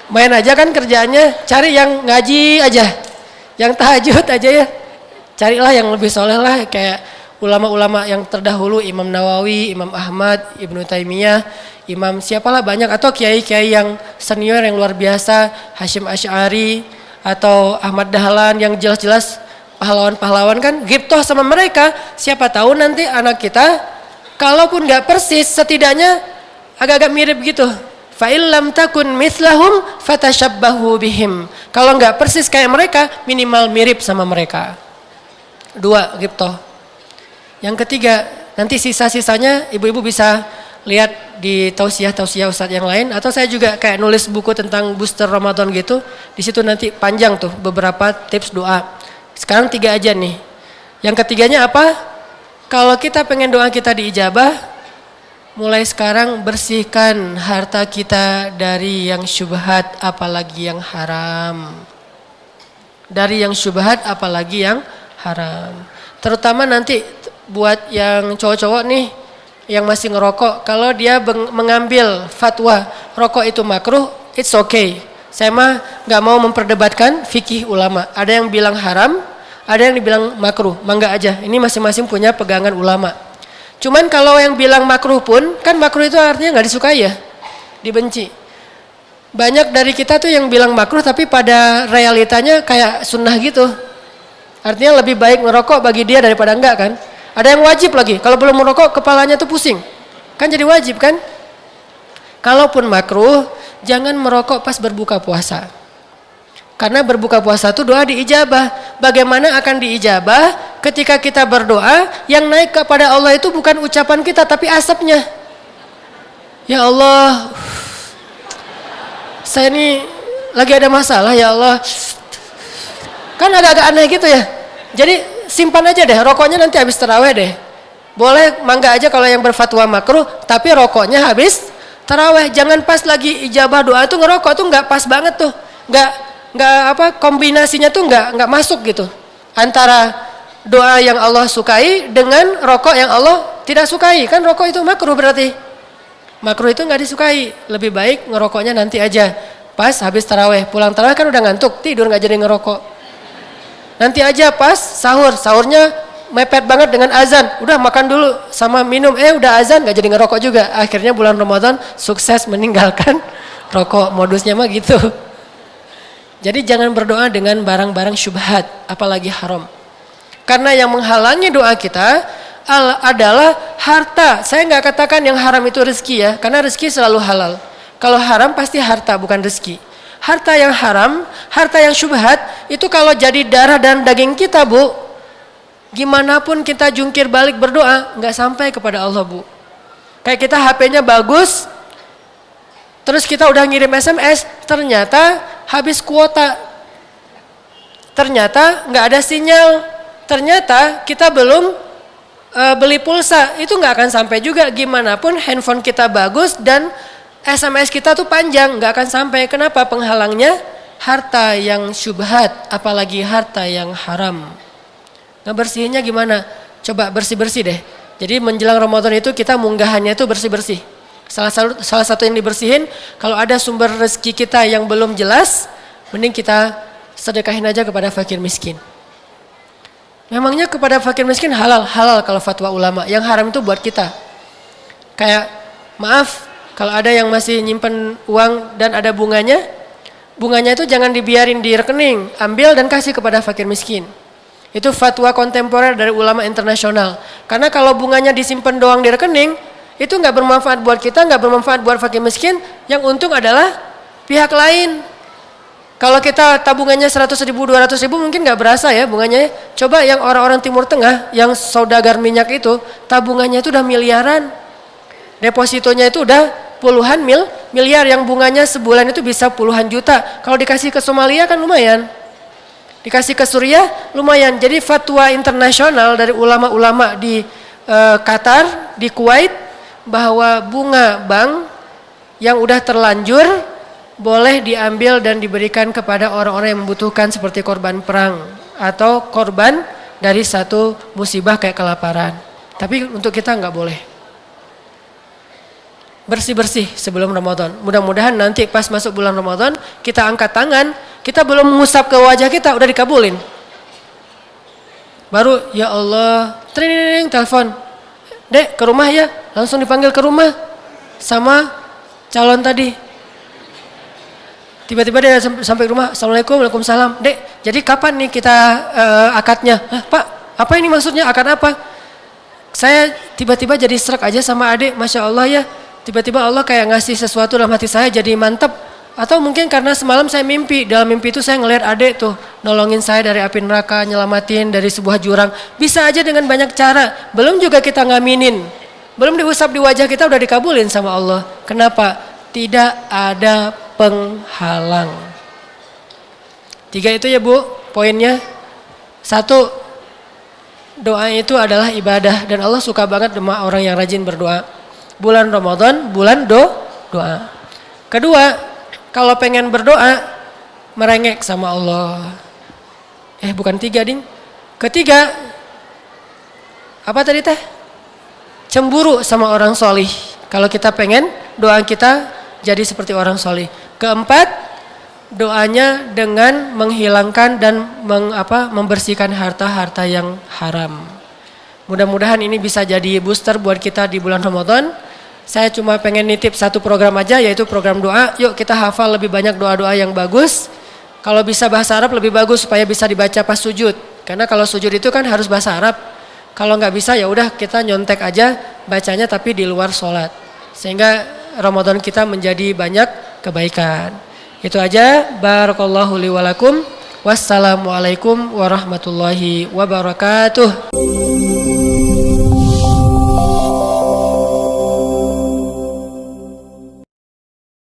Main aja kan kerjaannya, cari yang ngaji aja, yang tahajud aja ya. Carilah yang lebih soleh lah, kayak ulama-ulama yang terdahulu, Imam Nawawi, Imam Ahmad, Ibnu Taimiyah, Imam siapalah banyak, atau kiai-kiai yang senior yang luar biasa, Hasyim Asy'ari atau Ahmad Dahlan yang jelas-jelas pahlawan-pahlawan kan, ghibtoh sama mereka. Siapa tahu nanti anak kita kalaupun nggak persis setidaknya agak-agak mirip gitu. Fa illam takun mithlahum fatashabbahu bihim. Kalau nggak persis kayak mereka, minimal mirip sama mereka. 2, ghibtoh. Yang ketiga, nanti sisa-sisanya ibu-ibu bisa lihat di tausiah-tausiah Ustadz yang lain, atau saya juga kayak nulis buku tentang booster Ramadan gitu. Di situ nanti panjang tuh beberapa tips doa. Sekarang 3 aja nih. Yang ketiganya apa? Kalau kita pengen doa kita diijabah, mulai sekarang bersihkan harta kita dari yang syubhat apalagi yang haram. Dari yang syubhat apalagi yang haram. Terutama nanti buat yang cowok-cowok nih yang masih ngerokok, kalau dia mengambil fatwa rokok itu makruh, it's okay. Saya mah nggak mau memperdebatkan fikih ulama. Ada yang bilang haram, ada yang dibilang makruh. Mangga aja. Ini masing-masing punya pegangan ulama. Cuman kalau yang bilang makruh pun, kan makruh itu artinya nggak disukai ya, dibenci. Banyak dari kita tuh yang bilang makruh, tapi pada realitanya kayak sunnah gitu. Artinya lebih baik ngerokok bagi dia daripada enggak kan. Ada yang wajib lagi. Kalau belum merokok kepalanya tuh pusing. Kan jadi wajib kan. Kalaupun makruh, jangan merokok pas berbuka puasa. Karena berbuka puasa itu doa diijabah. Bagaimana akan diijabah ketika kita berdoa, yang naik kepada Allah itu bukan ucapan kita tapi asapnya. Ya Allah, saya ini lagi ada masalah ya Allah. Kan agak-agak aneh gitu ya. Jadi simpan aja deh, rokoknya nanti habis tarawih deh. Boleh mangga aja kalau yang berfatwa makruh, tapi rokoknya habis tarawih. Jangan pas lagi ijabah doa itu ngerokok tuh nggak pas banget tuh, nggak kombinasinya tuh nggak masuk gitu antara doa yang Allah sukai dengan rokok yang Allah tidak sukai. Kan rokok itu makruh, berarti makruh itu nggak disukai. Lebih baik ngerokoknya nanti aja pas habis tarawih. Pulang tarawih kan udah ngantuk, tidur nggak jadi ngerokok. Nanti aja pas sahurnya mepet banget dengan azan, udah makan dulu sama minum, udah azan nggak jadi ngerokok juga. Akhirnya bulan Ramadan sukses meninggalkan rokok. Modusnya mah gitu. Jadi jangan berdoa dengan barang-barang syubhat, apalagi haram. Karena yang menghalangi doa kita adalah harta. Saya nggak katakan yang haram itu rezeki ya, karena rezeki selalu halal. Kalau haram pasti harta, bukan rezeki. Harta yang haram, harta yang syubhat, itu kalau jadi darah dan daging kita, Bu, gimana pun kita jungkir balik berdoa, nggak sampai kepada Allah, Bu. Kayak kita HP-nya bagus, terus kita udah ngirim SMS, ternyata habis kuota. Ternyata nggak ada sinyal. Ternyata kita belum beli pulsa. Itu nggak akan sampai juga. Gimana pun handphone kita bagus dan SMS kita tuh panjang, nggak akan sampai. Kenapa? Penghalangnya harta yang syubhat, apalagi harta yang haram. Ngebersihinnya gimana? Coba bersih-bersih deh. Jadi menjelang Ramadan itu kita munggahannya itu bersih-bersih. Salah satu yang dibersihin, kalau ada sumber rezeki kita yang belum jelas, mending kita sedekahin aja kepada fakir miskin. Memangnya kepada fakir miskin halal kalau fatwa ulama. Yang haram itu buat kita. Kayak maaf, kalau ada yang masih nyimpen uang dan ada bunganya itu jangan dibiarin di rekening, ambil dan kasih kepada fakir miskin. Itu fatwa kontemporer dari ulama internasional. Karena kalau bunganya disimpan doang di rekening, itu nggak bermanfaat buat kita, nggak bermanfaat buat fakir miskin. Yang untung adalah pihak lain. Kalau kita tabungannya 100.000, 200.000 mungkin nggak berasa ya bunganya. Coba yang orang-orang Timur Tengah, yang saudagar minyak itu, tabungannya itu udah miliaran. Depositonya itu udah puluhan miliar, yang bunganya sebulan itu bisa puluhan juta. Kalau dikasih ke Somalia kan lumayan. Dikasih ke Suriah lumayan. Jadi fatwa internasional dari ulama-ulama di Qatar, di Kuwait, bahwa bunga bank yang udah terlanjur boleh diambil dan diberikan kepada orang-orang yang membutuhkan seperti korban perang atau korban dari satu musibah kayak kelaparan. Tapi untuk kita nggak boleh. Bersih-bersih sebelum Ramadan. Mudah-mudahan nanti pas masuk bulan Ramadan kita angkat tangan, kita belum mengusap ke wajah kita udah dikabulin. Baru ya Allah, tring telepon. Dek, ke rumah ya. Langsung dipanggil ke rumah sama calon tadi. Tiba-tiba dia sampai rumah, Assalamualaikum, Waalaikumsalam. Dek, jadi kapan nih kita akadnya? Pak, apa ini maksudnya akad apa? Saya tiba-tiba jadi serak aja sama adik, Masya Allah ya. Tiba-tiba Allah kayak ngasih sesuatu dalam hati saya jadi mantep. Atau mungkin karena semalam saya mimpi, dalam mimpi itu saya ngelihat adik tuh nolongin saya dari api neraka, nyelamatin dari sebuah jurang. Bisa aja dengan banyak cara. Belum juga kita ngaminin, belum diusap di wajah kita udah dikabulin sama Allah. Kenapa? Tidak ada penghalang. 3 itu ya Bu poinnya. 1, doa itu adalah ibadah dan Allah suka banget sama orang yang rajin berdoa. Bulan Ramadan, bulan doa. Kedua, kalau pengen berdoa, merengek sama Allah. Bukan 3 ding. Ketiga, apa tadi teh? Cemburu sama orang solih. Kalau kita pengen doa kita jadi seperti orang solih. Keempat, doanya dengan menghilangkan dan membersihkan harta-harta yang haram. Mudah-mudahan ini bisa jadi booster buat kita di bulan Ramadan. Saya cuma pengen nitip satu program aja, yaitu program doa. Yuk kita hafal lebih banyak doa-doa yang bagus. Kalau bisa bahasa Arab lebih bagus supaya bisa dibaca pas sujud. Karena kalau sujud itu kan harus bahasa Arab. Kalau nggak bisa ya udah kita nyontek aja bacanya tapi di luar sholat. Sehingga Ramadan kita menjadi banyak kebaikan. Itu aja. Barakallahu li walakum. Wassalamualaikum warahmatullahi wabarakatuh.